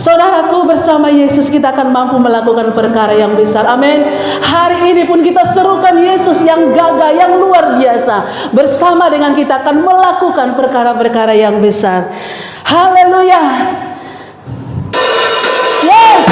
Saudaraku, bersama Yesus kita akan mampu melakukan perkara yang besar. Amin. Hari ini pun kita serukan Yesus yang gagah, yang luar biasa. Bersama dengan kita akan melakukan perkara-perkara yang besar. Haleluya. Yes.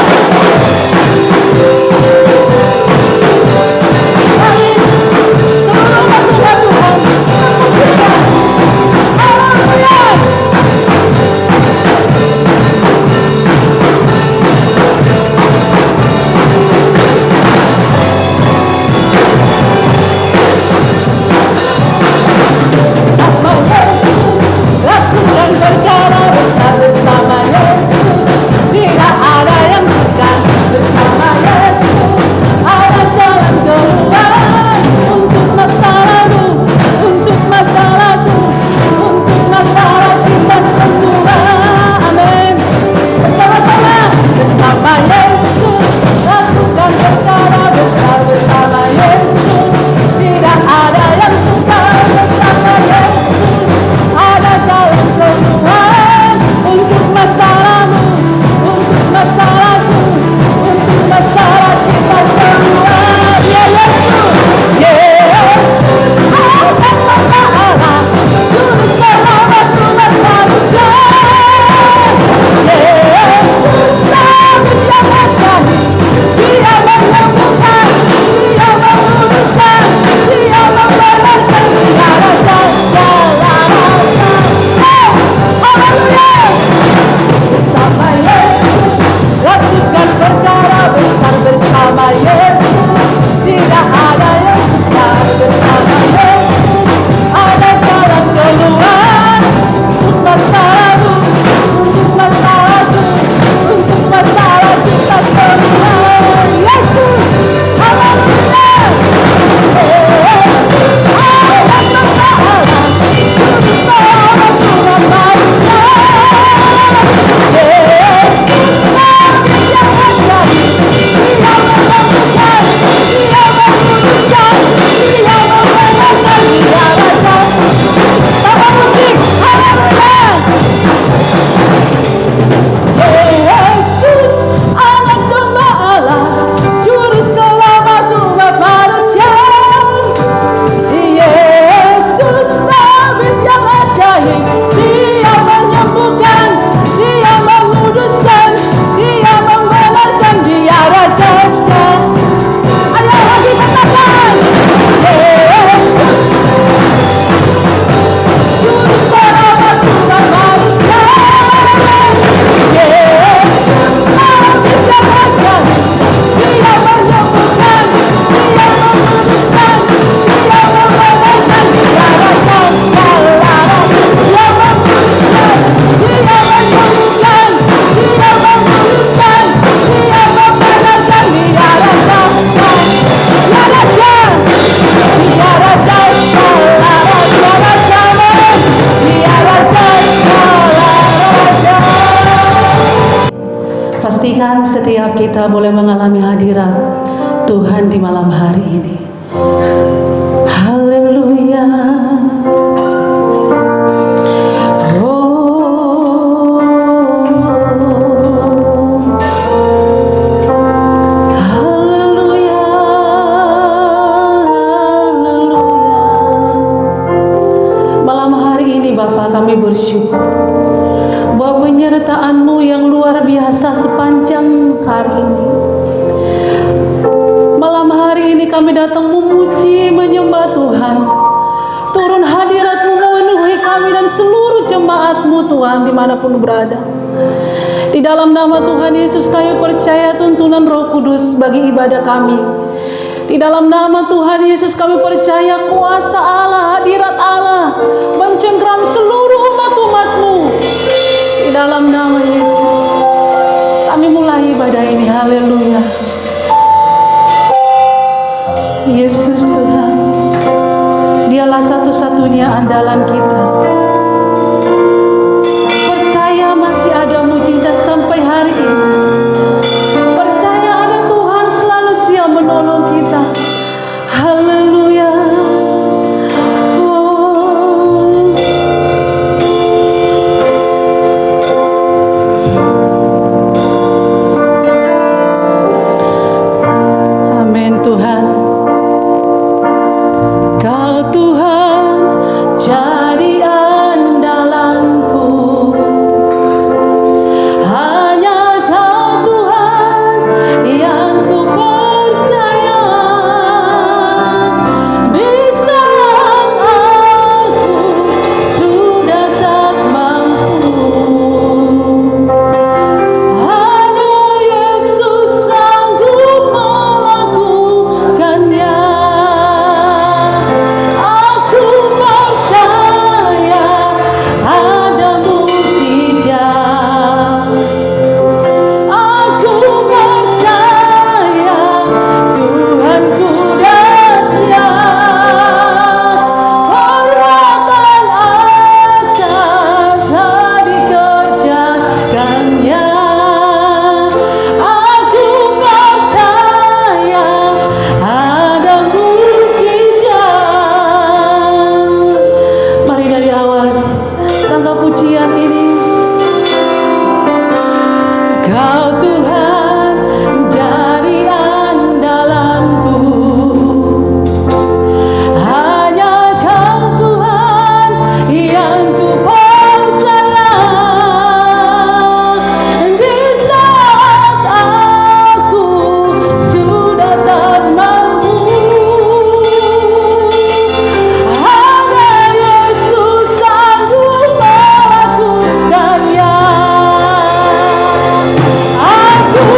Pastikan setiap kita boleh mengalami hadirat Tuhan di malam hari ini. Haleluya. Haleluya. Malam hari ini Bapa, kami bersyukur bahwa penyertaan-Mu yang luar biasa sepanjang hari ini. Malam hari ini kami datang memuji, menyembah Tuhan. Turun hadirat-Mu memenuhi kami dan seluruh jemaat-Mu Tuhan dimanapun berada. Di dalam nama Tuhan Yesus kami percaya tuntunan Roh Kudus bagi ibadah kami. Di dalam nama Tuhan Yesus kami percaya kuasa Allah, hadirat Allah mencengkram seluruh umat-umat-Mu. Di dalam nama Yesus kami mulai ibadah ini. Haleluya. Yesus Tuhan, Dialah satu-satunya andalan kita. Percaya masih ada mujizat sampai hari ini. Percaya ada Tuhan selalu siap menolong kita. Haleluya. Kau Tuhan jadi andalanku, hanya Kau Tuhan yang ku percaya. Di saat aku sudah tak mampu, hanya Yesus sanggup melakukannya. Aku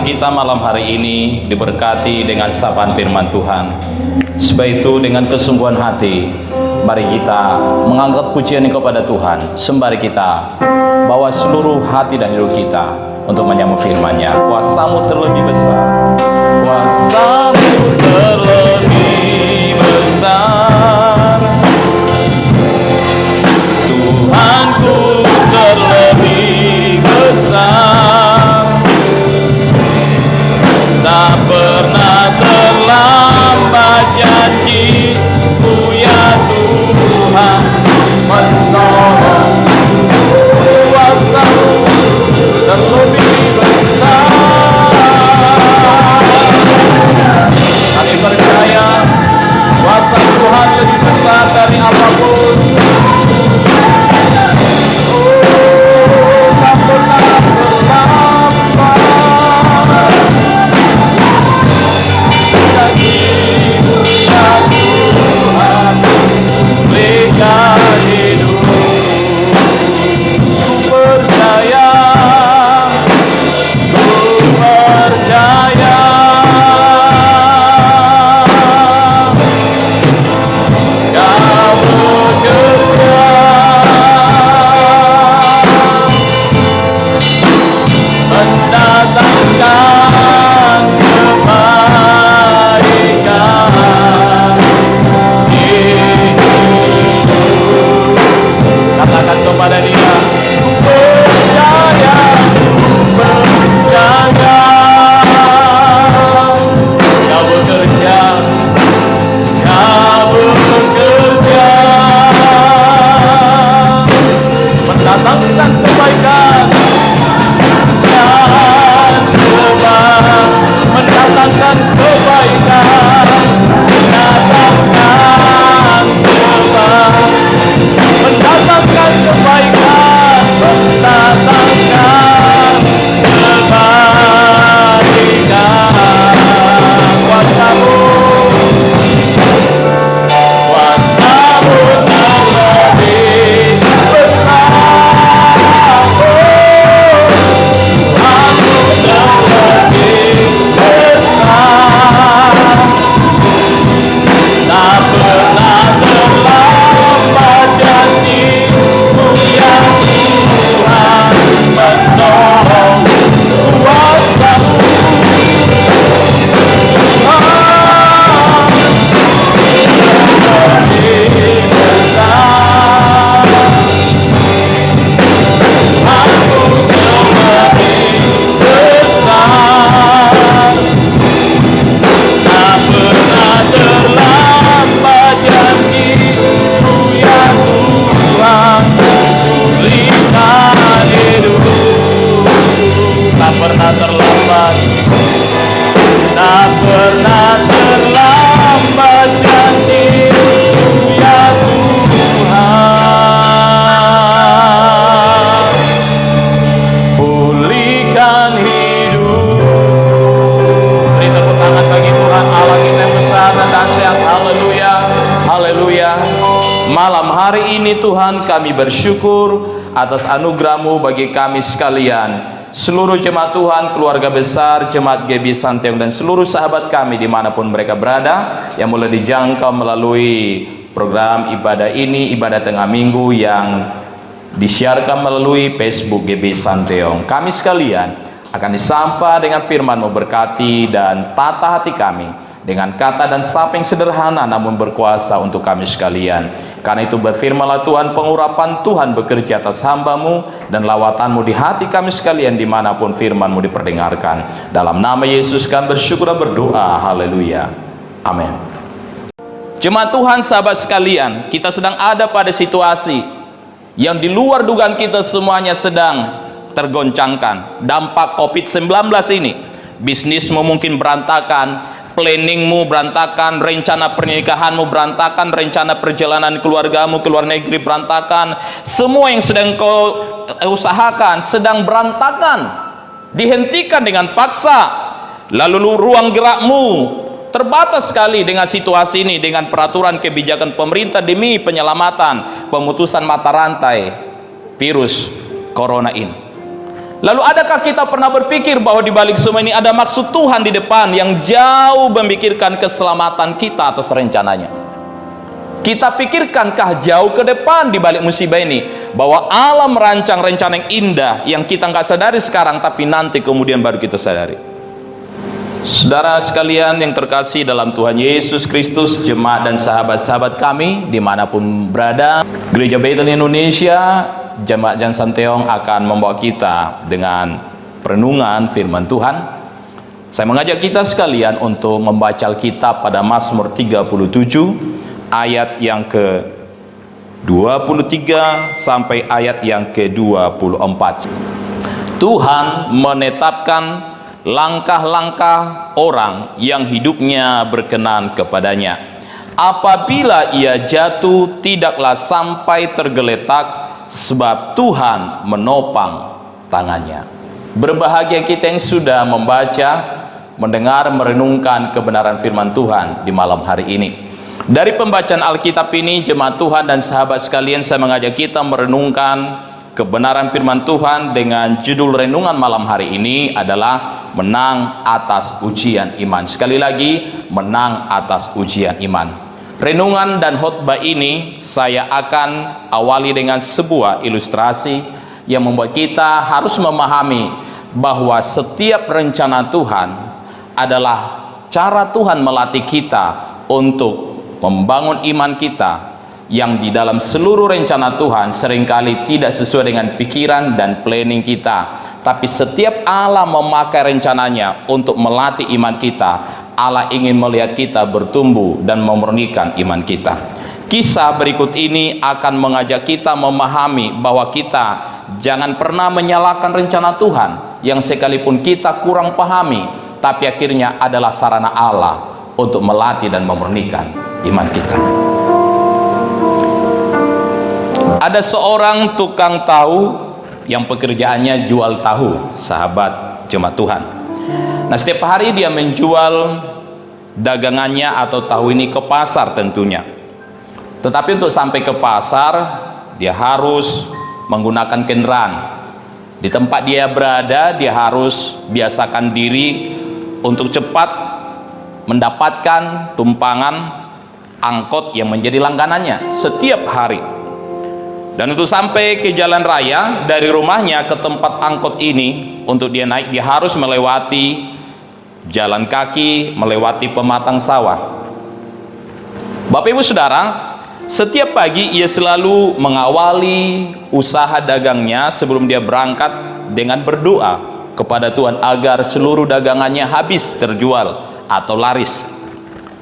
kita malam hari ini diberkati dengan sapaan firman Tuhan. Sebab itu dengan kesungguhan hati, mari kita mengangkat pujian kepada Tuhan. Sembari kita bawa seluruh hati dan hidup kita untuk menyambut firman-Nya. Kuasa-Mu terlebih besar, kuasa-Mu terlebih besar, Tuhanku terlebih besar, tak pernah terlambat janji-Mu ya Tuhan menolong. Kuasa-Mu terlebih besar, kami percaya kuasa Tuhan lebih besar dari apapun. Tak pernah terlambat janji-Mu ya Tuhan berikan hidup. Ku percaya, ku percaya, Kau bekerja mendatangkan kebaikan di hidup. Katakan kepada Dia, ku percaya, ku percaya, Kau bekerja, Kau bekerja mendatangkan kebaikan dan kebaikan, mendatangkan kebaikan, mendatangkan kebaikan, mendatangkan kebaikan, mendatangkan kebaikan. Kuasa-Mu, kuasa-Mu terlebih besar, Tuhan-Mu terlebih besar, tak pernah terlambat janji-Mu ya Tuhan menolong. Kuasa-Mu terlebih besar, Tuhan-Mu terlebih besar, tak pernah terlambat janji-Mu ya Tuhan berikan hidup. Tak pernah terlambat, tak pernah terlambat janji-Mu ya Tuhan pulihkan hidup. Beri tepuk tangan bagi Tuhan Allah kita yang besar dan dahsyat. Haleluya, haleluya. Malam hari ini Tuhan kami bersyukur atas anugerah-Mu bagi kami sekalian, seluruh jemaat Tuhan, keluarga besar Jemaat GB Santiung dan seluruh sahabat kami dimanapun mereka berada, yang mulai dijangkau melalui program ibadah ini, ibadah tengah minggu yang disiarkan melalui Facebook GB Santiung. Kami sekalian akan disampa dengan firman-Mu, berkati dan tata hati kami dengan kata dan sapa yang sederhana namun berkuasa untuk kami sekalian. Karena itu berfirmanlah Tuhan, pengurapan Tuhan bekerja atas hamba-Mu dan lawatan-Mu di hati kami sekalian dimanapun firman-Mu diperdengarkan. Dalam nama Yesus kami bersyukur dan berdoa. Haleluya, amin. Jemaat Tuhan, sahabat sekalian, kita sedang ada pada situasi yang di luar dugaan kita semuanya sedang tergoncangkan. Dampak COVID-19 ini, bisnismu mungkin berantakan, planningmu berantakan, rencana pernikahanmu berantakan, rencana perjalanan keluargamu ke luar negeri berantakan, semua yang sedang kau usahakan sedang berantakan, dihentikan dengan paksa. Lalu ruang gerakmu terbatas sekali dengan situasi ini, dengan peraturan kebijakan pemerintah demi penyelamatan, pemutusan mata rantai virus corona ini. Lalu adakah kita pernah berpikir bahwa di balik semua ini ada maksud Tuhan di depan yang jauh memikirkan keselamatan kita atas rencananya? Kita pikirkankah jauh ke depan di balik musibah ini, bahwa Allah merancang rencana yang indah yang kita nggak sadari sekarang, tapi nanti kemudian baru kita sadari. Saudara sekalian yang terkasih dalam Tuhan Yesus Kristus, jemaat dan sahabat-sahabat kami dimanapun berada, Gereja Bethel Indonesia, Jemaat Jan Santeong akan membawa kita dengan perenungan firman Tuhan. Saya mengajak kita sekalian untuk membaca Alkitab pada Mazmur 37 ayat yang ke-23 sampai ayat yang ke-24. Tuhan menetapkan langkah-langkah orang yang hidupnya berkenan kepadanya. Apabila ia jatuh, tidaklah sampai tergeletak, sebab Tuhan menopang tangannya. Berbahagia kita yang sudah membaca, mendengar, merenungkan kebenaran firman Tuhan di malam hari ini. Dari pembacaan Alkitab ini, jemaat Tuhan dan sahabat sekalian, saya mengajak kita merenungkan kebenaran firman Tuhan dengan judul renungan malam hari ini adalah menang atas ujian iman. Sekali lagi, menang atas ujian iman. Renungan dan khotbah ini saya akan awali dengan sebuah ilustrasi yang membuat kita harus memahami bahwa setiap rencana Tuhan adalah cara Tuhan melatih kita untuk membangun iman kita, yang di dalam seluruh rencana Tuhan seringkali tidak sesuai dengan pikiran dan planning kita, tapi setiap Allah memakai rencananya untuk melatih iman kita. Allah ingin melihat kita bertumbuh dan memurnikan iman kita. Kisah berikut ini akan mengajak kita memahami bahwa kita jangan pernah menyalahkan rencana Tuhan yang sekalipun kita kurang pahami, tapi akhirnya adalah sarana Allah untuk melatih dan memurnikan iman kita. Ada seorang tukang tahu yang pekerjaannya jual tahu, sahabat jemaat Tuhan. Nah, setiap hari dia menjual dagangannya atau tahu ini ke pasar tentunya. Tetapi untuk sampai ke pasar, dia harus menggunakan kendaraan. Di tempat dia berada, dia harus biasakan diri untuk cepat mendapatkan tumpangan angkot yang menjadi langganannya setiap hari. Dan untuk sampai ke jalan raya dari rumahnya ke tempat angkot ini, untuk dia naik, dia harus melewati jalan kaki, melewati pematang sawah. Bapak Ibu Saudara, setiap pagi ia selalu mengawali usaha dagangnya sebelum dia berangkat dengan berdoa kepada Tuhan agar seluruh dagangannya habis terjual atau laris.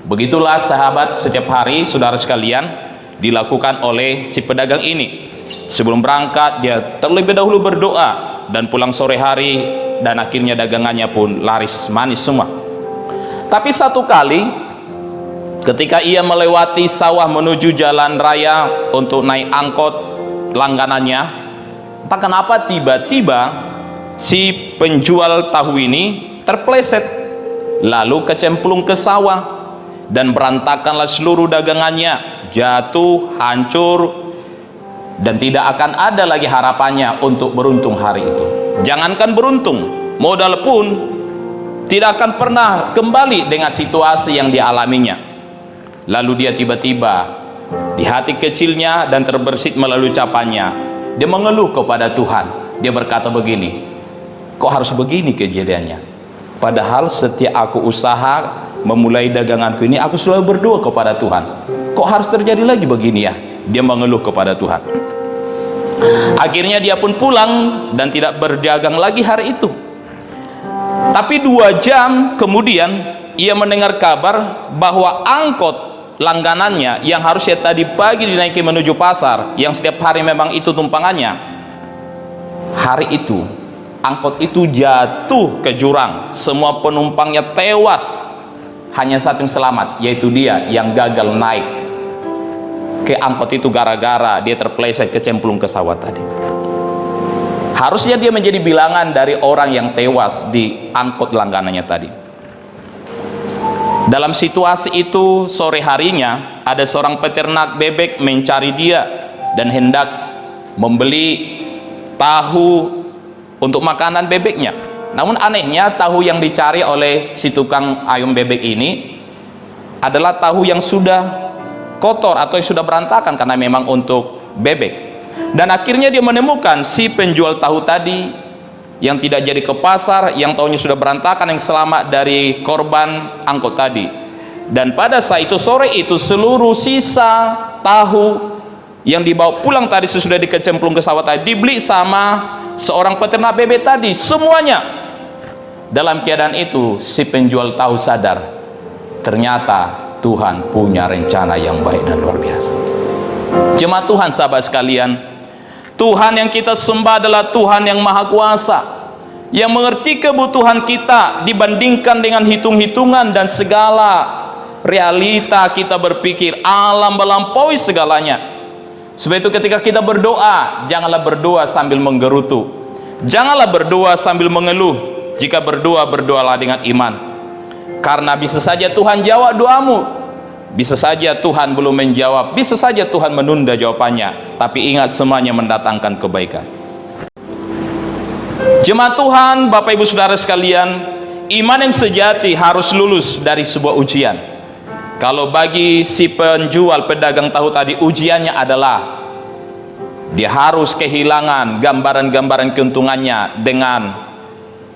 Begitulah sahabat, setiap hari saudara sekalian dilakukan oleh si pedagang ini. Sebelum berangkat dia terlebih dahulu berdoa, dan pulang sore hari dan akhirnya dagangannya pun laris manis semua. Tapi satu kali ketika ia melewati sawah menuju jalan raya untuk naik angkot langganannya, entah kenapa tiba-tiba si penjual tahu ini terpleset lalu kecemplung ke sawah, dan berantakanlah seluruh dagangannya, jatuh, hancur, dan tidak akan ada lagi harapannya untuk beruntung hari itu. Jangankan beruntung, modal pun tidak akan pernah kembali dengan situasi yang dialaminya. Lalu dia tiba-tiba di hati kecilnya dan terbersit melalui ucapannya, dia mengeluh kepada Tuhan. Dia berkata begini, kok harus begini kejadiannya? Padahal setiap aku usaha memulai daganganku ini, aku selalu berdoa kepada Tuhan. Kok harus terjadi lagi begini ya? Dia mengeluh kepada Tuhan. Akhirnya dia pun pulang dan tidak berdagang lagi hari itu. Tapi 2 jam kemudian ia mendengar kabar bahwa angkot langganannya yang harusnya tadi pagi dinaiki menuju pasar, yang setiap hari memang itu tumpangannya, hari itu angkot itu jatuh ke jurang. Semua penumpangnya tewas, hanya satu yang selamat, yaitu dia yang gagal naik ke angkot itu gara-gara dia terpeleset kecemplung ke sawah tadi. Harusnya dia menjadi bilangan dari orang yang tewas di angkot langganannya tadi. Dalam situasi itu, sore harinya ada seorang peternak bebek mencari dia dan hendak membeli tahu untuk makanan bebeknya. Namun anehnya tahu yang dicari oleh si tukang ayam bebek ini adalah tahu yang sudah kotor atau yang sudah berantakan karena memang untuk bebek. Dan akhirnya dia menemukan si penjual tahu tadi yang tidak jadi ke pasar, yang tahunya sudah berantakan, yang selamat dari korban angkot tadi. Dan pada saat itu, sore itu, seluruh sisa tahu yang dibawa pulang tadi sesudah dikecemplung ke sawah tadi dibeli sama seorang peternak bebek tadi, semuanya. Dalam keadaan itu si penjual tahu sadar, ternyata Tuhan punya rencana yang baik dan luar biasa. Jemaat Tuhan, sahabat sekalian, Tuhan yang kita sembah adalah Tuhan yang maha kuasa, yang mengerti kebutuhan kita dibandingkan dengan hitung-hitungan dan segala realita kita berpikir. Alam melampaui segalanya. Sebab itu ketika kita berdoa, janganlah berdoa sambil menggerutu, janganlah berdoa sambil mengeluh. Jika berdoa, berdoalah dengan iman, karena bisa saja Tuhan jawab doamu, bisa saja Tuhan belum menjawab, bisa saja Tuhan menunda jawabannya. Tapi ingat, semuanya mendatangkan kebaikan. Jemaat Tuhan, Bapak Ibu Saudara sekalian, iman yang sejati harus lulus dari sebuah ujian. Kalau bagi si penjual pedagang tahu tadi, ujiannya adalah dia harus kehilangan gambaran-gambaran keuntungannya dengan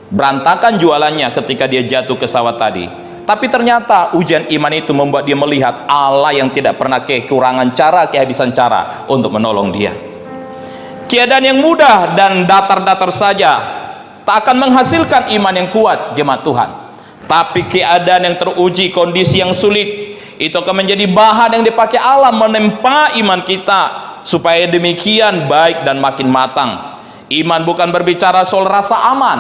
berantakan jualannya ketika dia jatuh ke sawah tadi. Tapi ternyata ujian iman itu membuat dia melihat Allah yang tidak pernah kekurangan cara, kehabisan cara untuk menolong dia. Keadaan yang mudah dan datar-datar saja tak akan menghasilkan iman yang kuat, jemaat Tuhan. Tapi keadaan yang teruji, kondisi yang sulit, itu akan menjadi bahan yang dipakai Allah menempa iman kita supaya demikian baik dan makin matang. Iman bukan berbicara soal rasa aman,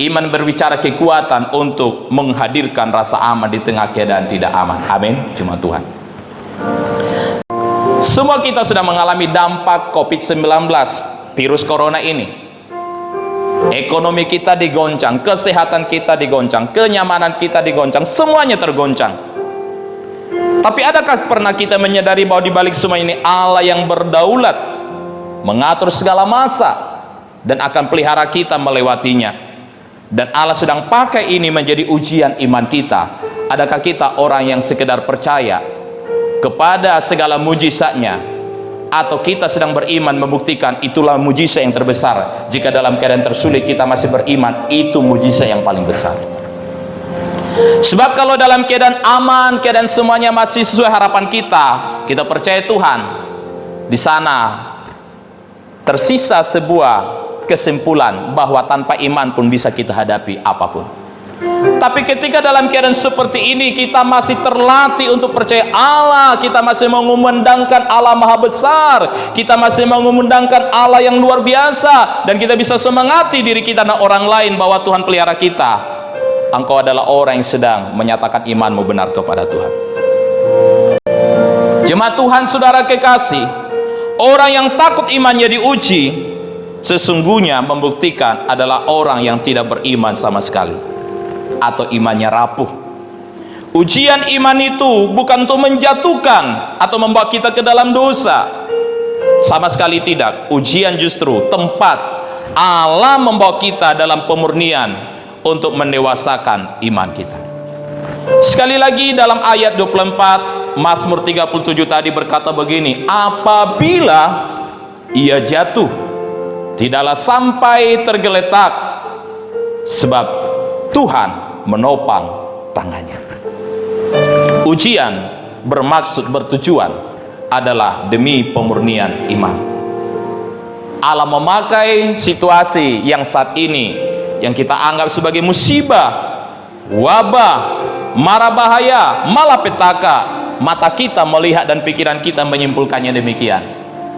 iman berbicara kekuatan untuk menghadirkan rasa aman di tengah keadaan tidak aman. Amin, jemaat Tuhan. Semua kita sudah mengalami dampak COVID-19, virus corona ini. Ekonomi kita digoncang, kesehatan kita digoncang, kenyamanan kita digoncang, semuanya tergoncang. Tapi adakah pernah kita menyadari bahwa di balik semua ini Allah yang berdaulat, mengatur segala masa, dan akan pelihara kita melewatinya? Dan Allah sedang pakai ini menjadi ujian iman kita. Adakah kita orang yang sekedar percaya kepada segala mujizatnya, atau kita sedang beriman membuktikan itulah mujizat yang terbesar? Jika dalam keadaan tersulit kita masih beriman, itu mujizat yang paling besar. Sebab kalau dalam keadaan aman, keadaan semuanya masih sesuai harapan kita, kita percaya Tuhan, di sana tersisa sebuah kesimpulan bahwa tanpa iman pun bisa kita hadapi apapun. Tapi ketika dalam keadaan seperti ini kita masih terlatih untuk percaya Allah, kita masih mengumandangkan Allah maha besar, kita masih mengumandangkan Allah yang luar biasa, dan kita bisa semangati diri kita dan orang lain bahwa Tuhan pelihara kita. Engkau adalah orang yang sedang menyatakan imanmu benar kepada Tuhan. Jemaat Tuhan, saudara kekasih, orang yang takut imannya diuji, sesungguhnya membuktikan adalah orang yang tidak beriman sama sekali, atau imannya rapuh. Ujian iman itu bukan untuk menjatuhkan atau membawa kita ke dalam dosa, sama sekali tidak. Ujian justru tempat Allah membawa kita dalam pemurnian untuk mendewasakan iman kita. Sekali lagi dalam ayat 24 Mazmur 37 tadi berkata begini, apabila ia jatuh tidaklah sampai tergeletak, sebab Tuhan menopang tangannya. Ujian bermaksud, bertujuan adalah demi pemurnian iman. Allah memakai situasi yang saat ini yang kita anggap sebagai musibah, wabah, mara bahaya, malapetaka, mata kita melihat dan pikiran kita menyimpulkannya demikian.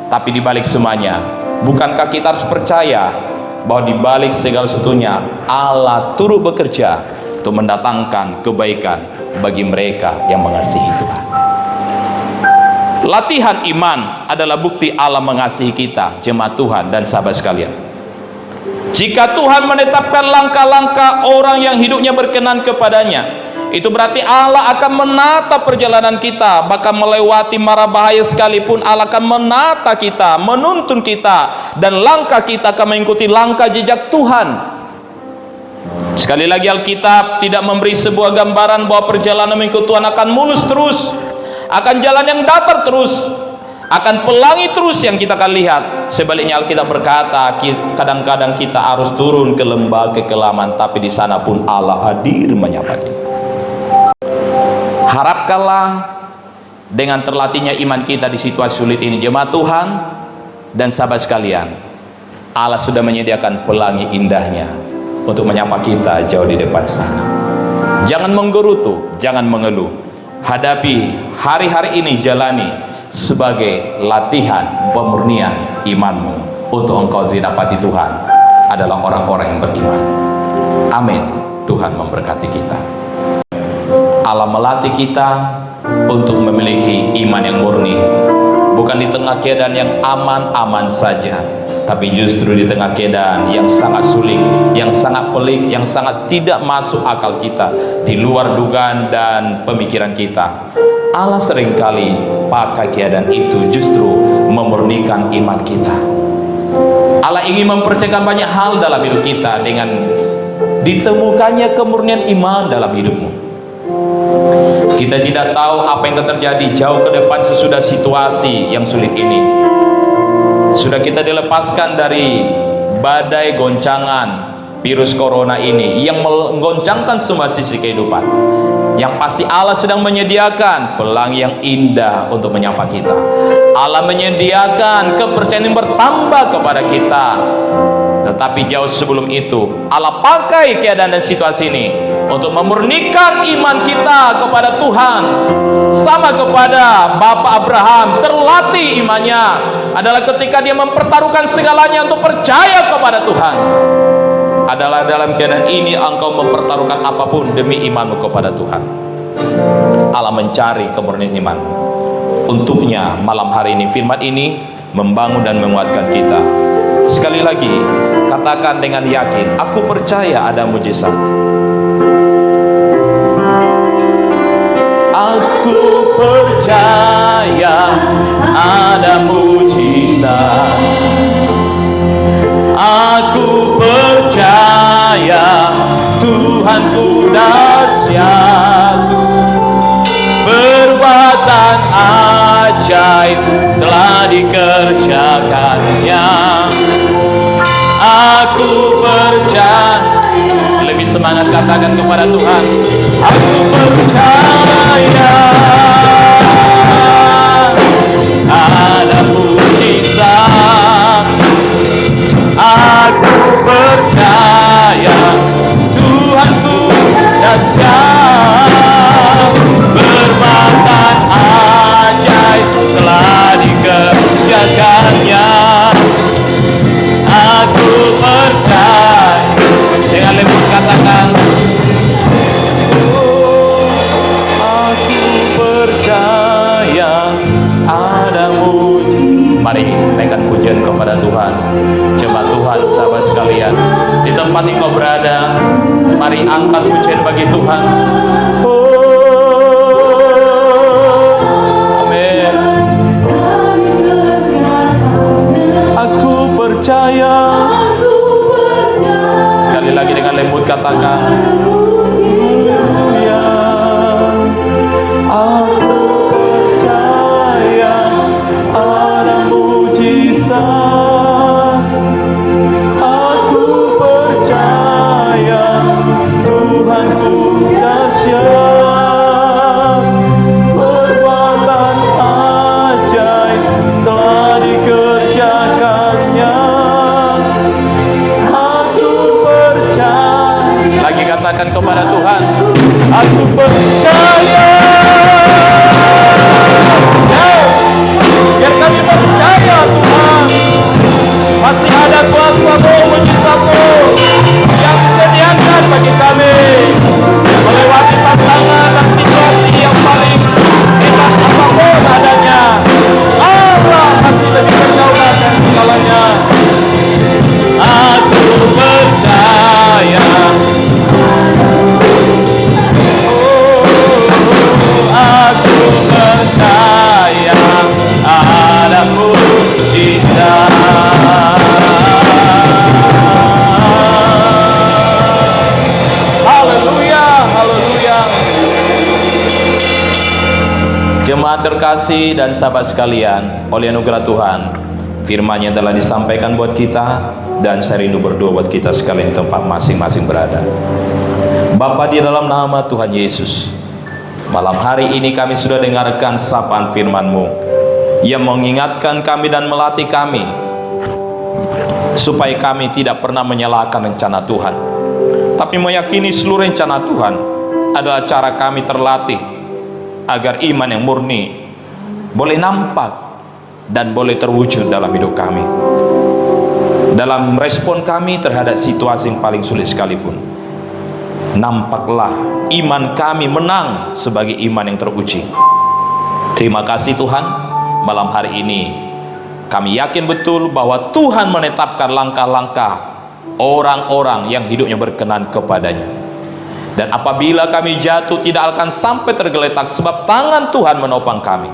Tapi di balik semuanya, bukankah kita harus percaya bahwa di balik segala sesuatunya Allah turut bekerja untuk mendatangkan kebaikan bagi mereka yang mengasihi Tuhan. Latihan iman adalah bukti Allah mengasihi kita, jemaat Tuhan dan sahabat sekalian. Jika Tuhan menetapkan langkah-langkah orang yang hidupnya berkenan kepadanya, Itu berarti Allah akan menata perjalanan kita. Bahkan melewati mara bahaya sekalipun, Allah akan menata kita, menuntun kita, dan langkah kita akan mengikuti langkah jejak Tuhan. Sekali lagi, Alkitab tidak memberi sebuah gambaran bahwa perjalanan mengikut Tuhan akan mulus terus, akan jalan yang datar terus, akan pelangi terus yang kita akan lihat. Sebaliknya, Alkitab berkata kadang-kadang kita harus turun ke lembah kekelaman, tapi di sana pun Allah hadir menyapa kita. Harapkanlah dengan terlatihnya iman kita di situasi sulit ini, jemaat Tuhan dan sahabat sekalian, Allah sudah menyediakan pelangi indahnya untuk menyapa kita jauh di depan sana. Jangan menggerutu, jangan mengeluh. Hadapi hari-hari ini, jalani sebagai latihan pemurnian imanmu untuk engkau didapati Tuhan adalah orang-orang yang beriman. Amin. Tuhan memberkati kita. Allah melatih kita untuk memiliki iman yang murni, bukan di tengah keadaan yang aman-aman saja, tapi justru di tengah keadaan yang sangat sulit, yang sangat pelik, yang sangat tidak masuk akal kita, di luar dugaan dan pemikiran kita. Allah seringkali pakai keadaan itu justru memurnikan iman kita. Allah ingin mempercayakan banyak hal dalam hidup kita dengan ditemukannya kemurnian iman dalam hidupmu. Kita tidak tahu apa yang akan terjadi jauh ke depan sesudah situasi yang sulit ini. Sudah kita dilepaskan dari badai goncangan virus corona ini yang menggoncangkan semua sisi kehidupan. Yang pasti Allah sedang menyediakan pelangi yang indah untuk menyapa kita. Allah menyediakan kepercayaan yang bertambah kepada kita. Tetapi jauh sebelum itu, Allah pakai keadaan dan situasi ini untuk memurnikan iman kita kepada Tuhan. Sama kepada Bapak Abraham, terlatih imannya adalah ketika dia mempertaruhkan segalanya untuk percaya kepada Tuhan. Adalah dalam keadaan ini engkau mempertaruhkan apapun demi imanmu kepada Tuhan. Allah mencari kemurnian iman. Untuknya malam hari ini firman ini membangun dan menguatkan kita. Sekali lagi, katakan dengan yakin, aku percaya ada mujizat. Aku percaya ada mujizat. Aku percaya Tuhanku dahsyat, perbuatan ajaib telah dikerjakannya. Aku percaya, lebih semangat katakan kepada Tuhan, aku percaya ada mujizat. Aku percaya Tuhanku dahsyat, perbuatan ajaib telah dikerjakannya. Aku percaya, dengan lembut katakan, aku percaya ada mujizat. Mari naikkan pujian kepada Tuhan. Jemaat Tuhan, sahabat sekalian, di tempat engkau berada, mari angkat pujian bagi Tuhan. Amin. Aku percaya. Sekali lagi dengan lembut katakan, Haleluya. Aku percaya ada mujizat. Aku percaya Tuhanku dahsyat. Jemaat terkasih dan sahabat sekalian, oleh anugerah Tuhan, firman-Nya telah disampaikan buat kita, dan saya rindu berdoa buat kita sekalian di tempat masing-masing berada. Bapa, di dalam nama Tuhan Yesus, malam hari ini kami sudah dengarkan sapaan firman-Mu yang mengingatkan kami dan melatih kami supaya kami tidak pernah menyalahkan rencana Tuhan, tapi meyakini seluruh rencana Tuhan adalah cara kami terlatih agar iman yang murni boleh nampak dan boleh terwujud dalam hidup kami, dalam respon kami terhadap situasi yang paling sulit sekalipun. Nampaklah iman kami menang sebagai iman yang teruji. Terima kasih Tuhan, malam hari ini kami yakin betul bahwa Tuhan menetapkan langkah-langkah orang-orang yang hidupnya berkenan kepadanya. Dan apabila kami jatuh, tidak akan sampai tergeletak, sebab tangan Tuhan menopang kami.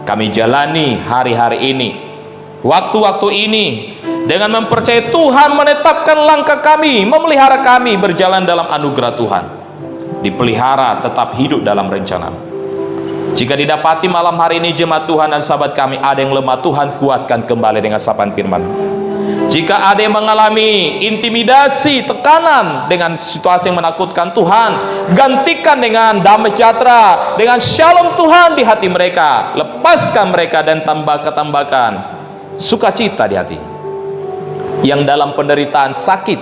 Kami jalani hari-hari ini, waktu-waktu ini, dengan mempercayai Tuhan menetapkan langkah kami, memelihara kami berjalan dalam anugerah Tuhan, dipelihara tetap hidup dalam rencana. Jika didapati malam hari ini jemaat Tuhan dan sahabat kami ada yang lemah, Tuhan kuatkan kembali dengan sapaan firman. Jika ada yang mengalami intimidasi, tekanan dengan situasi yang menakutkan, Tuhan gantikan dengan damai sejahtera, dengan shalom Tuhan di hati mereka. Lepaskan mereka dan tambahkan sukacita di hati. Yang dalam penderitaan sakit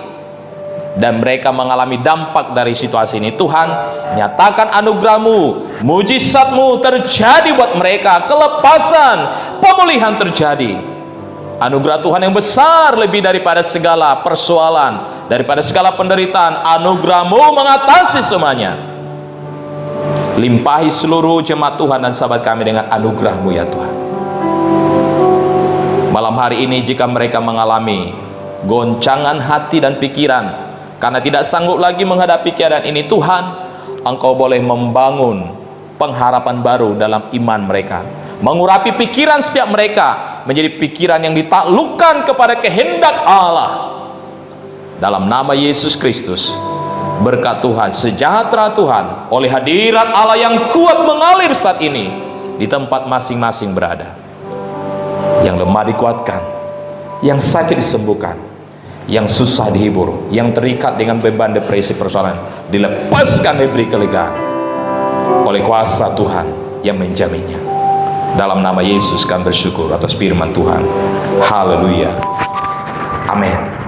dan mereka mengalami dampak dari situasi ini, Tuhan nyatakan anugerah-Mu, mujizat-Mu terjadi buat mereka, kelepasan, pemulihan terjadi. Anugerah Tuhan yang besar lebih daripada segala persoalan, daripada segala penderitaan. Anugerah-Mu mengatasi semuanya. Limpahi seluruh jemaat Tuhan dan sahabat kami dengan anugerah-Mu ya Tuhan. Malam hari ini jika mereka mengalami goncangan hati dan pikiran karena tidak sanggup lagi menghadapi keadaan ini, Tuhan, Engkau boleh membangun pengharapan baru dalam iman mereka, mengurapi pikiran setiap mereka menjadi pikiran yang ditaklukkan kepada kehendak Allah. Dalam nama Yesus Kristus, berkat Tuhan, sejahtera Tuhan oleh hadirat Allah yang kuat mengalir saat ini di tempat masing-masing berada. Yang lemah dikuatkan, yang sakit disembuhkan, yang susah dihibur, yang terikat dengan beban depresi persoalan dilepaskan, diberi kelegaan oleh kuasa Tuhan yang menjaminnya. Dalam nama Yesus kami bersyukur atas firman Tuhan. Haleluya. Amin.